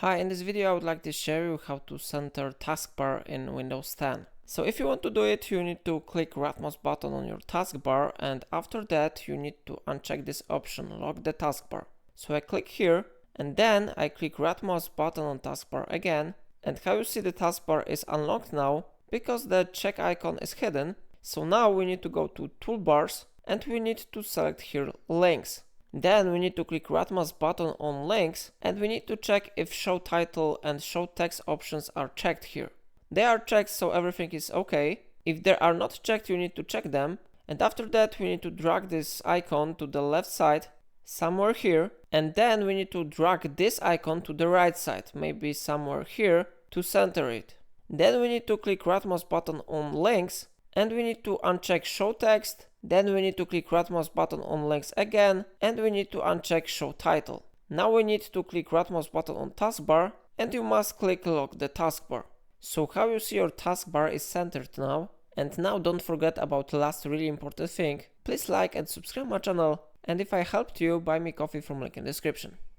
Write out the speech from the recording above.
Hi, in this video I would like to share you how to center taskbar in Windows 10. So if you want to do it, you need to click right mouse button on your taskbar, and after that you need to uncheck this option, lock the taskbar. So I click here and then I click right mouse button on taskbar again, and how you see the taskbar is unlocked now because the check icon is hidden. So now we need to go to toolbars and we need to select here links. Then we need to click right mouse button on links and we need to check if show title and show text options are checked here. They are checked, so everything is okay. If they are not checked, you need to check them, and after that we need to drag this icon to the left side somewhere here, and then we need to drag this icon to the right side, maybe somewhere here, to center it. Then we need to click right mouse button on links and we need to uncheck show text. Then we need to click right mouse button on links again and we need to uncheck show title. Now we need to click right mouse button on taskbar and you must click lock the taskbar. So how you see your taskbar is centered now. And now don't forget about the last really important thing. Please like and subscribe my channel, and if I helped you, buy me coffee from link in description.